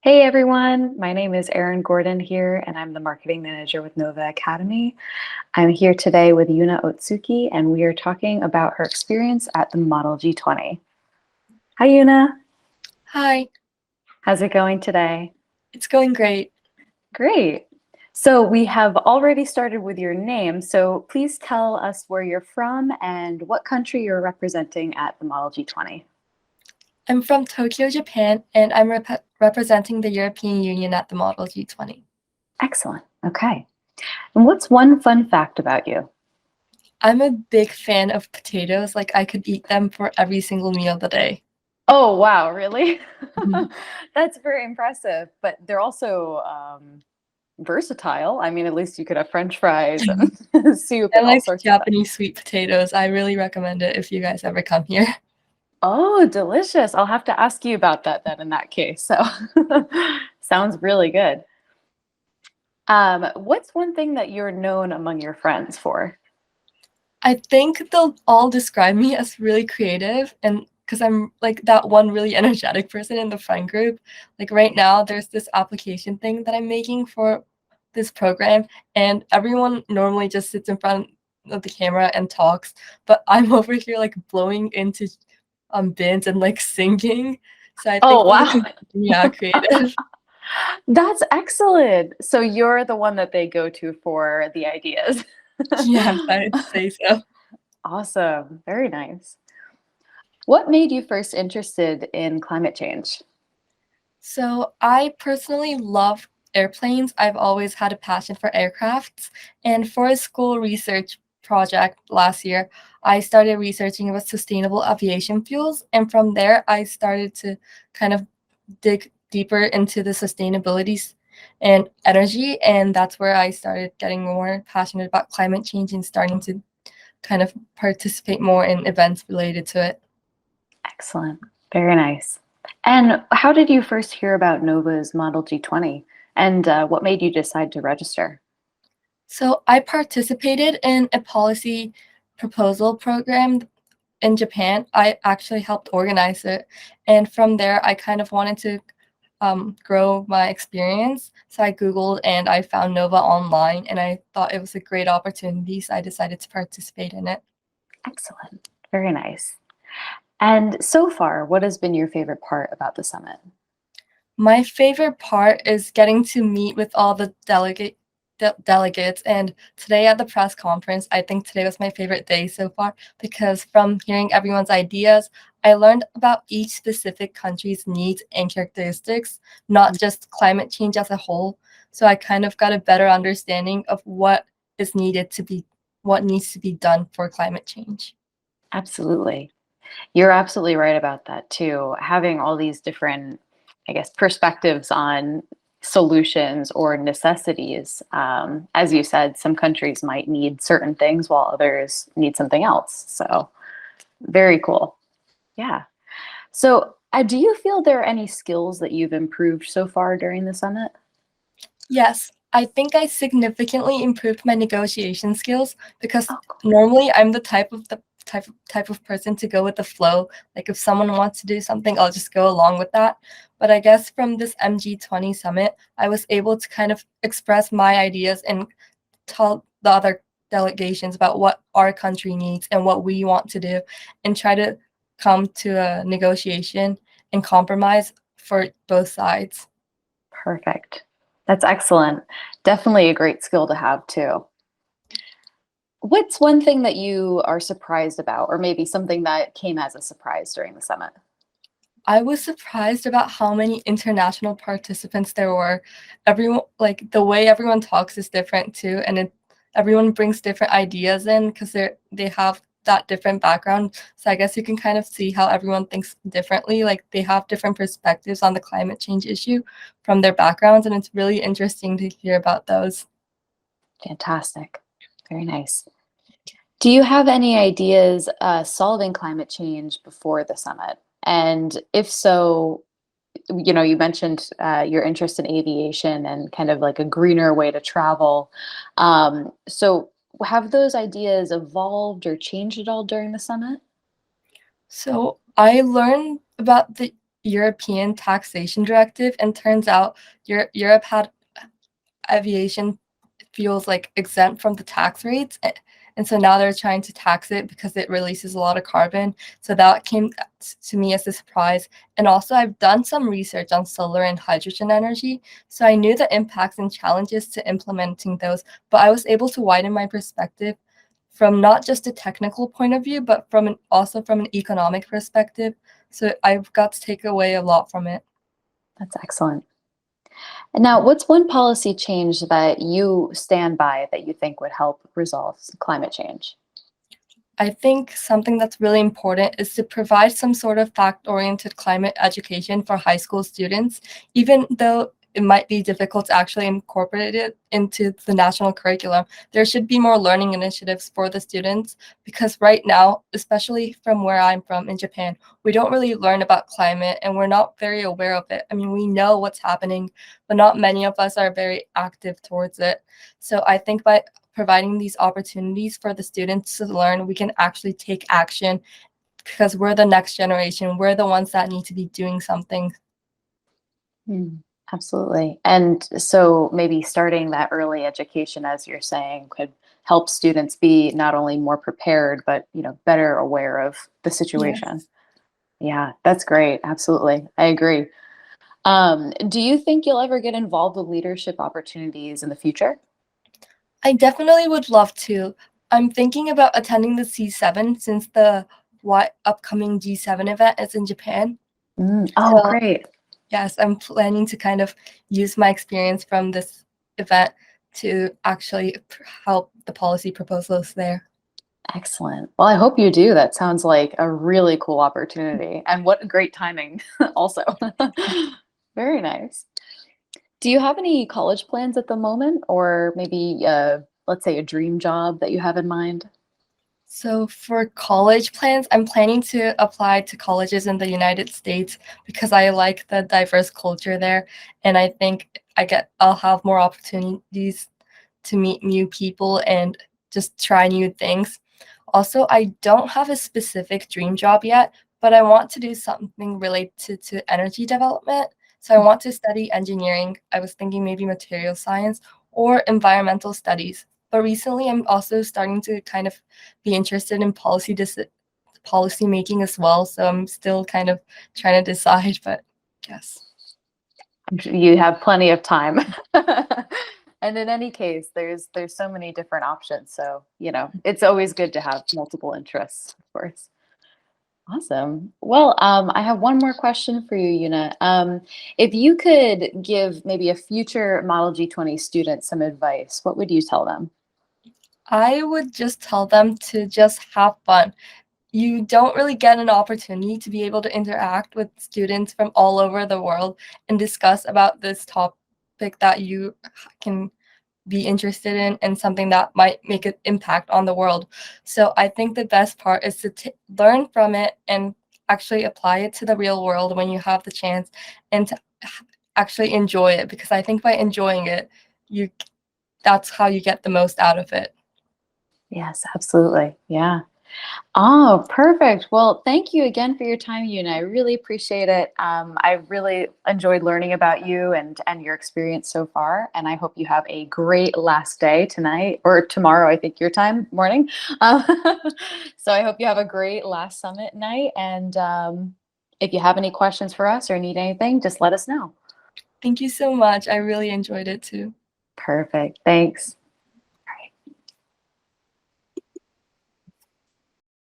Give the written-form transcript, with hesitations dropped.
Hey everyone, my name is Erin Gordon here, and I'm the marketing manager with Knovva Academy. I'm here today with Yuna Otsuki, and we are talking about her experience at the Model G20. Hi Yuna, Hi, how's it going today? it's going great. Great. So we have already started with your name, so please tell us where you're from and what country you're representing at the Model G20. I'm from Tokyo, Japan, and I'm representing the European Union at the Model G20. Excellent. Okay. And what's one fun fact about you? I'm a big fan of potatoes, like I could eat them for every single meal of the day. Oh, wow, really? Mhm. That's very impressive, but they're also versatile. I mean, at least you could have French fries and soup I and all like sorts of stuff. Japanese sweet potatoes. I really recommend it if you guys ever come here. Oh, delicious. I'll have to ask you about that then in that case. So sounds really good. What's one thing that you're known among your friends for? I think they'll all describe me as really creative and because I'm like that one really energetic person in the friend group. Like right now, there's this application thing that I'm making for this program, and everyone normally just sits in front of the camera and talks, but I'm over here like blowing into bins and like singing. So I Oh, think they'll wow. consider me creative. That's excellent. So you're the one that they go to for the ideas. Yes, I'd say so. Awesome. Very nice. What made you first interested in climate change? So I personally love airplanes. I've always had a passion for aircrafts. And for a school research project last year, I started researching about sustainable aviation fuels. And from there, I started to kind of dig deeper into the sustainabilities and energy. And that's where I started getting more passionate about climate change and starting to kind of participate more in events related to it. Excellent. Very nice. And how did you first hear about Nova's Model G20? And what made you decide to register? So I participated in a policy proposal program in Japan. I actually helped organize it. And from there, I kind of wanted to grow my experience. So I Googled and I found Nova online and I thought it was a great opportunity. So I decided to participate in it. Excellent. Very nice. And so far, what has been your favorite part about the summit? My favorite part is getting to meet with all the delegates. And today at the press conference, I think today was my favorite day so far because from hearing everyone's ideas, I learned about each specific country's needs and characteristics, not just climate change as a whole. So I kind of got a better understanding of what needs to be done for climate change. Absolutely. You're absolutely right about that too. Having all these different, I guess, perspectives on solutions or necessities. As you said, some countries might need certain things while others need something else. So, very cool. Yeah. So, do you feel there are any skills that you've improved so far during the summit? Yes, I think I significantly improved my negotiation skills because Oh, cool. normally I'm the type of person to go with the flow. Like if someone wants to do something, I'll just go along with that. But I guess from this MG20 summit, I was able to kind of express my ideas and tell the other delegations about what our country needs and what we want to do and try to come to a negotiation and compromise for both sides. Perfect. That's excellent. Definitely a great skill to have too. What's one thing that you are surprised about, or maybe something that came as a surprise during the summit? I was surprised about how many international participants there were. Everyone, like the way everyone talks is different too, and everyone brings different ideas in because they have that different background. So I guess you can kind of see how everyone thinks differently. Like they have different perspectives on the climate change issue from their backgrounds, and it's really interesting to hear about those. Fantastic. Very nice. Do you have any ideas solving climate change before the summit? And if so, you mentioned your interest in aviation and kind of like a greener way to travel. So have those ideas evolved or changed at all during the summit? So I learned about the European taxation directive, and turns out Europe had aviation fuels like exempt from the tax rates. And so now they're trying to tax it because it releases a lot of carbon. So that came to me as a surprise. And also, I've done some research on solar and hydrogen energy. So I knew the impacts and challenges to implementing those, but I was able to widen my perspective from not just a technical point of view, but also from an economic perspective. So I've got to take away a lot from it. That's excellent. And now, what's one policy change that you stand by that you think would help resolve climate change? I think something that's really important is to provide some sort of fact-oriented climate education for high school students, even though it might be difficult to actually incorporate it into the national curriculum. There should be more learning initiatives for the students because right now, especially from where I'm from in Japan, we don't really learn about climate and we're not very aware of it. I mean, we know what's happening, but not many of us are very active towards it. So I think by providing these opportunities for the students to learn, we can actually take action because we're the next generation. We're the ones that need to be doing something. Mm, absolutely. And so maybe starting that early education, as you're saying, could help students be not only more prepared, but better aware of the situation. Yes. Yeah, that's great. Absolutely. I agree. Do you think you'll ever get involved with leadership opportunities in the future? I definitely would love to. I'm thinking about attending the C7 since the upcoming G7 event is in Japan. Oh, So, great. yes, I'm planning to kind of use my experience from this event to actually help the policy proposals there. Excellent. Well, I hope you do. That sounds like a really cool opportunity. And what great timing, also. Very nice. Do you have any college plans at the moment, or maybe, let's say, a dream job that you have in mind? So for college plans, I'm planning to apply to colleges in the United States because I like the diverse culture there, and I think I'll have more opportunities to meet new people and just try new things. Also, I don't have a specific dream job yet, but I want to do something related to energy development. So I want to study engineering. I was thinking maybe material science or environmental studies. But recently, I'm also starting to kind of be interested in policy making as well. So I'm still kind of trying to decide, but yes. You have plenty of time. And in any case, there's so many different options. So, it's always good to have multiple interests, of course. Awesome. Well, I have one more question for you, Yuna. If you could give maybe a future Model G20 student some advice, what would you tell them? I would just tell them to just have fun. You don't really get an opportunity to be able to interact with students from all over the world and discuss about this topic that you can be interested in and something that might make an impact on the world. So I think the best part is to learn from it and actually apply it to the real world when you have the chance and to actually enjoy it because I think by enjoying it, you that's how you get the most out of it. Yes, absolutely. Yeah. Oh, perfect. Well, thank you again for your time, Yuna. I really appreciate it. I really enjoyed learning about you and your experience so far. And I hope you have a great last day tonight or tomorrow, I think your time, morning. Um, so I hope you have a great last summit night. And if you have any questions for us or need anything, just let us know. Thank you so much. I really enjoyed it too. Perfect. Thanks.